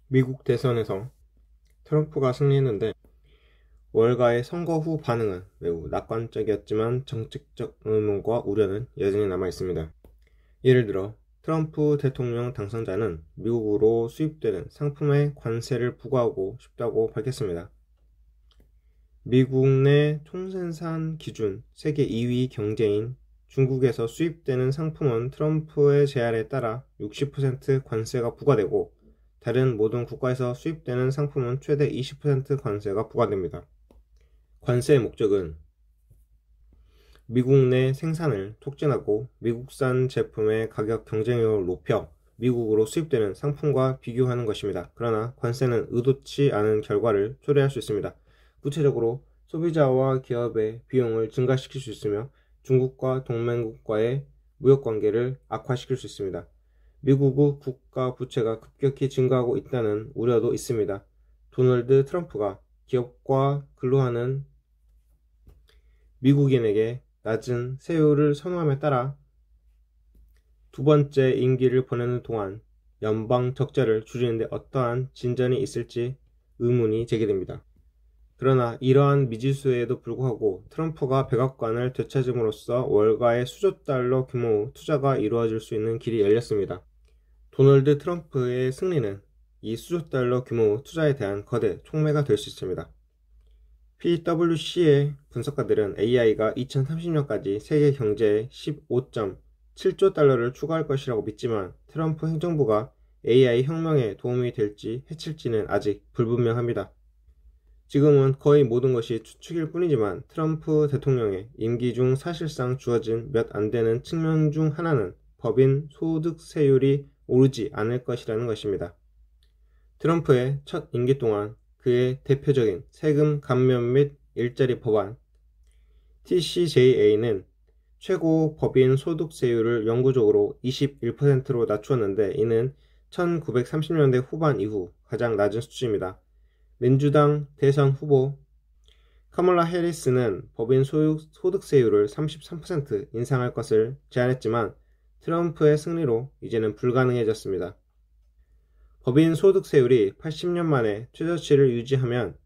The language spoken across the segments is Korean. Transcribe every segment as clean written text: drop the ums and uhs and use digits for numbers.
미국 대선에서 트럼프가 승리했는데 월가의 선거 후 반응은 매우 낙관적이었지만 정책적 의문과 우려는 여전히 남아 있습니다. 예를 들어 트럼프 대통령 당선자는 미국으로 수입되는 상품에 관세를 부과하고 싶다고 밝혔습니다. 미국 내 총생산 기준 세계 2위 경제인 중국에서 수입되는 상품은 트럼프의 제안에 따라 60% 관세가 부과되고 다른 모든 국가에서 수입되는 상품은 최대 20% 관세가 부과됩니다. 관세의 목적은 미국 내 생산을 촉진하고 미국산 제품의 가격 경쟁력을 높여 미국으로 수입되는 상품과 비교하는 것입니다. 그러나 관세는 의도치 않은 결과를 초래할 수 있습니다. 구체적으로 소비자와 기업의 비용을 증가시킬 수 있으며 중국과 동맹국과의 무역관계를 악화시킬 수 있습니다. 미국의 국가 부채가 급격히 증가하고 있다는 우려도 있습니다. 도널드 트럼프가 기업과 근로하는 미국인에게 낮은 세율을 선호함에 따라 두 번째 임기를 보내는 동안 연방 적자를 줄이는 데 어떠한 진전이 있을지 의문이 제기됩니다. 그러나 이러한 미지수에도 불구하고 트럼프가 백악관을 되찾음으로써 월가의 수조 달러 규모 투자가 이루어질 수 있는 길이 열렸습니다. 도널드 트럼프의 승리는 이 수조 달러 규모 투자에 대한 거대 촉매가 될 수 있습니다. PwC의 분석가들은 AI가 2030년까지 세계 경제에 15.7조 달러를 추가할 것이라고 믿지만 트럼프 행정부가 AI 혁명에 도움이 될지 해칠지는 아직 불분명합니다. 지금은 거의 모든 것이 추측일 뿐이지만 트럼프 대통령의 임기 중 사실상 주어진 몇 안 되는 측면 중 하나는 법인 소득세율이 오르지 않을 것이라는 것입니다. 트럼프의 첫 임기 동안 그의 대표적인 세금 감면 및 일자리 법안 TCJA는 최고 법인 소득세율을 영구적으로 21%로 낮추었는데 이는 1930년대 후반 이후 가장 낮은 수준입니다. 민주당 대선 후보 카멀라 해리스는 법인 소득세율을 33% 인상할 것을 제안했지만 트럼프의 승리로 이제는 불가능해졌습니다. 법인 소득세율이 80년 만에 최저치를 유지하면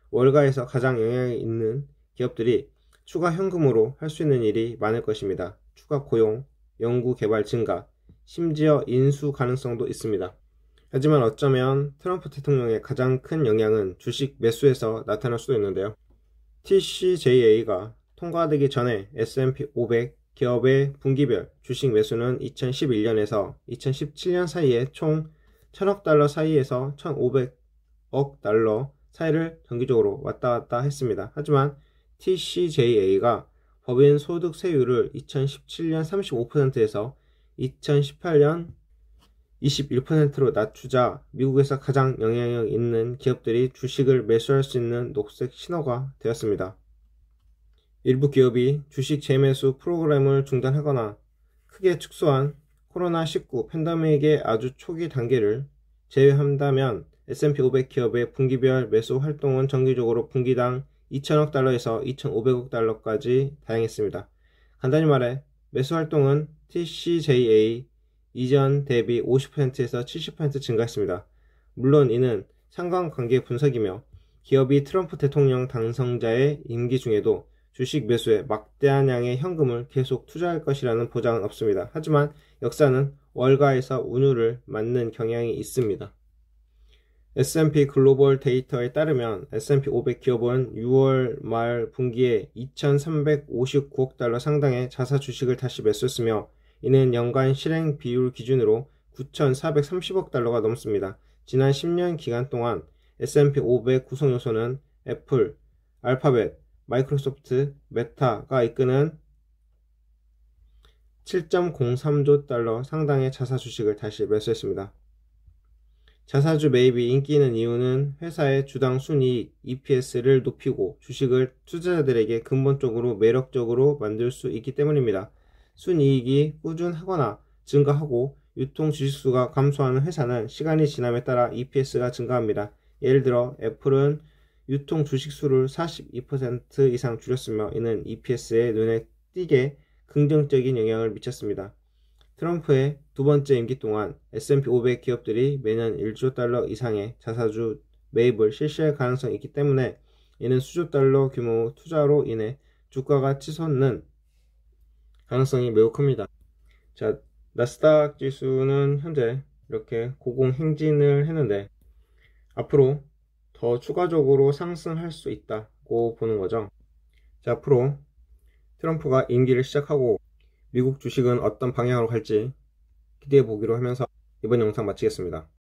월가에서 가장 영향이 있는 기업들이 추가 현금으로 할 수 있는 일이 많을 것입니다. 추가 고용, 연구개발 증가, 심지어 인수 가능성도 있습니다. 하지만 어쩌면 트럼프 대통령의 가장 큰 영향은 주식 매수에서 나타날 수도 있는데요. TCJA가 통과되기 전에 S&P 500 기업의 분기별 주식 매수는 2011년에서 2017년 사이에 총 1000억 달러 사이에서 1500억 달러 사이를 정기적으로 왔다 갔다 했습니다. 하지만 TCJA가 법인 소득세율을 2017년 35%에서 2018년 21%로 낮추자 미국에서 가장 영향력 있는 기업들이 주식을 매수할 수 있는 녹색 신호가 되었습니다. 일부 기업이 주식 재매수 프로그램을 중단하거나 크게 축소한 코로나19 팬데믹의 아주 초기 단계를 제외한다면 S&P 500 기업의 분기별 매수 활동은 정기적으로 분기당 2천억 달러에서 2,500억 달러까지 다양했습니다. 간단히 말해 매수 활동은 TCJA 이전 대비 50%에서 70% 증가했습니다. 물론 이는 상관관계 분석이며 기업이 트럼프 대통령 당선자의 임기 중에도 주식 매수에 막대한 양의 현금을 계속 투자할 것이라는 보장은 없습니다. 하지만 역사는 월가에서 운율을 맞는 경향이 있습니다. S&P 글로벌 데이터에 따르면 S&P 500 기업은 6월 말 분기에 2,359억 달러 상당의 자사 주식을 다시 매수했으며 이는 연간 실행 비율 기준으로 9,430억 달러가 넘습니다. 지난 10년 기간 동안 S&P 500 구성 요소는 애플, 알파벳, 마이크로소프트, 메타가 이끄는 7.03조 달러 상당의 자사 주식을 다시 매수했습니다. 자사주 매입이 인기 있는 이유는 회사의 주당 순이익 EPS를 높이고 주식을 투자자들에게 근본적으로 매력적으로 만들 수 있기 때문입니다. 순이익이 꾸준하거나 증가하고 유통 주식수가 감소하는 회사는 시간이 지남에 따라 EPS가 증가합니다. 예를 들어 애플은 유통 주식수를 42% 이상 줄였으며 이는 EPS에 눈에 띄게 긍정적인 영향을 미쳤습니다. 트럼프의 두 번째 임기 동안 S&P 500 기업들이 매년 1조 달러 이상의 자사주 매입을 실시할 가능성이 있기 때문에 이는 수조 달러 규모 투자로 인해 주가가 치솟는 가능성이 매우 큽니다. 자, 나스닥 지수는 현재 이렇게 고공행진을 했는데 앞으로 더 추가적으로 상승할 수 있다고 보는 거죠. 자, 앞으로 트럼프가 임기를 시작하고 미국 주식은 어떤 방향으로 갈지 기대해 보기로 하면서 이번 영상 마치겠습니다.